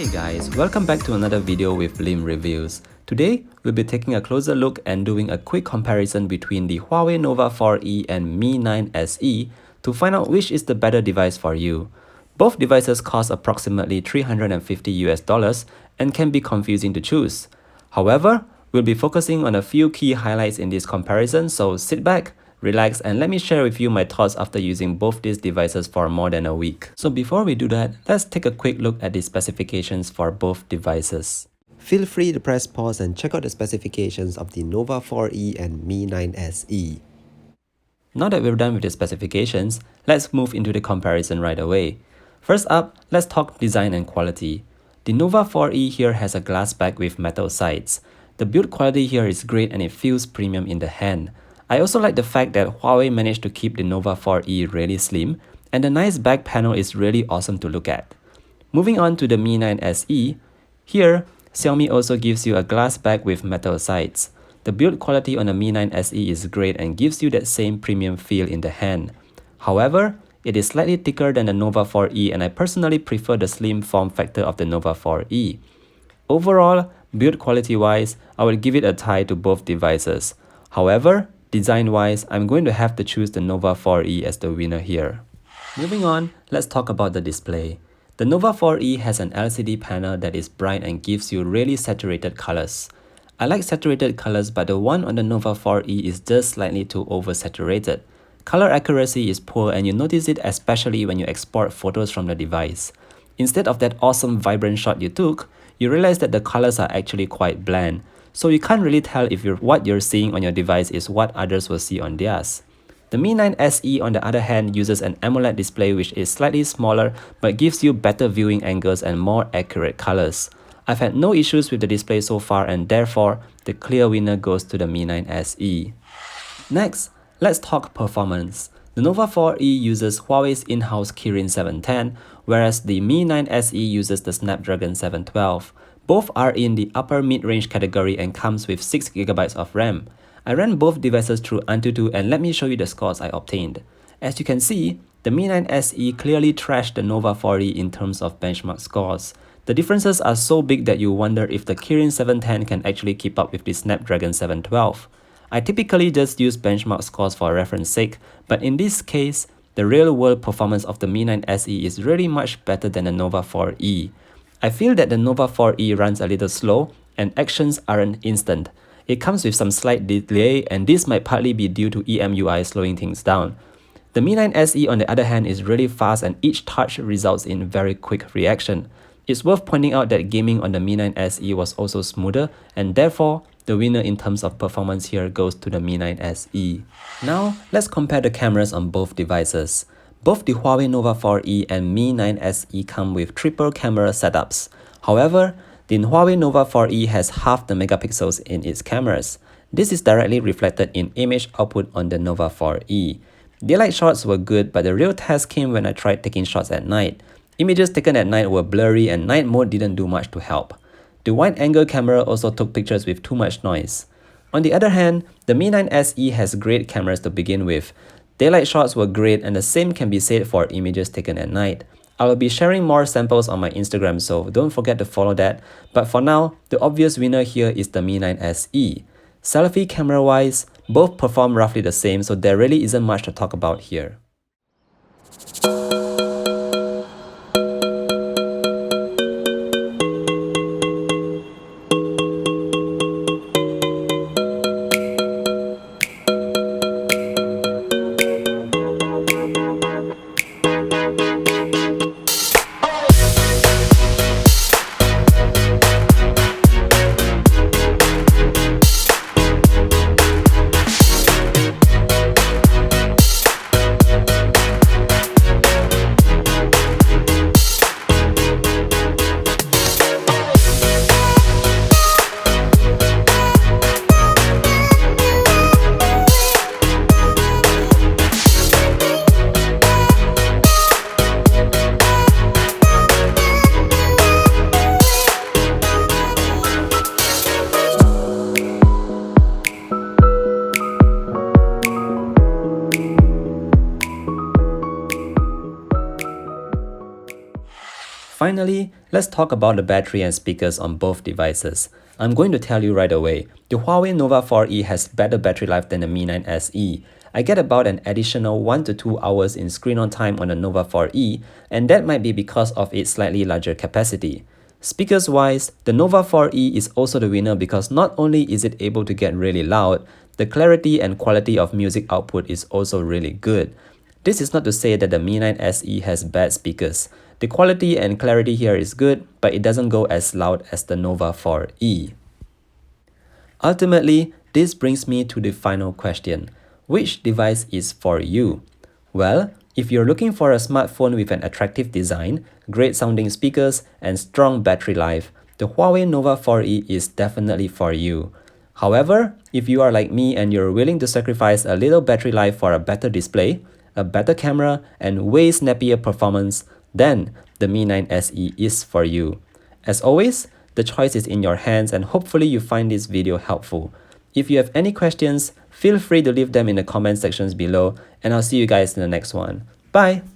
Hey guys, welcome back to another video with Lim Reviews. Today, we'll be taking a closer look and doing a quick comparison between the Huawei Nova 4e and Mi 9 SE to find out which is the better device for you. Both devices cost approximately $350 and can be confusing to choose. However, we'll be focusing on a few key highlights in this comparison, so sit back, relax, and let me share with you my thoughts after using both these devices for more than a week. So before we do that, let's take a quick look at the specifications for both devices. Feel free to press pause and check out the specifications of the Nova 4e and Mi 9 SE. Now that we're done with the specifications, let's move into the comparison right away. First up, let's talk design and quality. The Nova 4e here has a glass back with metal sides. The build quality here is great and it feels premium in the hand. I also like the fact that Huawei managed to keep the Nova 4e really slim, and the nice back panel is really awesome to look at. Moving on to the Mi 9 SE, here, Xiaomi also gives you a glass back with metal sides. The build quality on the Mi 9 SE is great and gives you that same premium feel in the hand. However, it is slightly thicker than the Nova 4e and I personally prefer the slim form factor of the Nova 4e. Overall, build quality wise, I would give it a tie to both devices. However, design-wise, I'm going to have to choose the Nova 4e as the winner here. Moving on, let's talk about the display. The Nova 4e has an LCD panel that is bright and gives you really saturated colors. I like saturated colors, but the one on the Nova 4e is just slightly too oversaturated. Color accuracy is poor and you notice it especially when you export photos from the device. Instead of that awesome vibrant shot you took, you realize that the colors are actually quite bland. So you can't really tell if what you're seeing on your device is what others will see on theirs. The Mi 9 SE on the other hand uses an AMOLED display which is slightly smaller but gives you better viewing angles and more accurate colors. I've had no issues with the display so far and therefore the clear winner goes to the Mi 9 SE. Next, let's talk performance. The Nova 4e uses Huawei's in-house Kirin 710 whereas the Mi 9 SE uses the Snapdragon 712. Both are in the upper mid-range category and comes with 6GB of RAM. I ran both devices through Antutu and let me show you the scores I obtained. As you can see, the Mi 9 SE clearly trashed the Nova 4e in terms of benchmark scores. The differences are so big that you wonder if the Kirin 710 can actually keep up with the Snapdragon 712. I typically just use benchmark scores for reference sake, but in this case, the real-world performance of the Mi 9 SE is really much better than the Nova 4e. I feel that the Nova 4e runs a little slow and actions aren't instant. It comes with some slight delay and this might partly be due to EMUI slowing things down. The Mi 9 SE on the other hand is really fast and each touch results in very quick reaction. It's worth pointing out that gaming on the Mi 9 SE was also smoother and therefore the winner in terms of performance here goes to the Mi 9 SE. Now let's compare the cameras on both devices. Both the Huawei Nova 4e and Mi 9 SE come with triple camera setups. However, the Huawei Nova 4e has half the megapixels in its cameras. This is directly reflected in image output on the Nova 4e. Daylight shots were good, but the real test came when I tried taking shots at night. Images taken at night were blurry and night mode didn't do much to help. The wide-angle camera also took pictures with too much noise. On the other hand, the Mi 9 SE has great cameras to begin with. Daylight shots were great and the same can be said for images taken at night. I will be sharing more samples on my Instagram, so don't forget to follow that. But for now, the obvious winner here is the Mi 9 SE. Selfie camera wise, both perform roughly the same, so there really isn't much to talk about here. Finally, let's talk about the battery and speakers on both devices. I'm going to tell you right away, the Huawei Nova 4e has better battery life than the Mi 9 SE. I get about an additional 1 to 2 hours in screen-on time on the Nova 4e, and that might be because of its slightly larger capacity. Speakers-wise, the Nova 4e is also the winner because not only is it able to get really loud, the clarity and quality of music output is also really good. This is not to say that the Mi 9 SE has bad speakers. The quality and clarity here is good, but it doesn't go as loud as the Nova 4e. Ultimately, this brings me to the final question. Which device is for you? Well, if you're looking for a smartphone with an attractive design, great sounding speakers, and strong battery life, the Huawei Nova 4e is definitely for you. However, if you are like me and you're willing to sacrifice a little battery life for a better display, a better camera, and way snappier performance, then the Mi 9 SE is for you. As always, the choice is in your hands and hopefully you find this video helpful. If you have any questions, feel free to leave them in the comment sections below and I'll see you guys in the next one. Bye!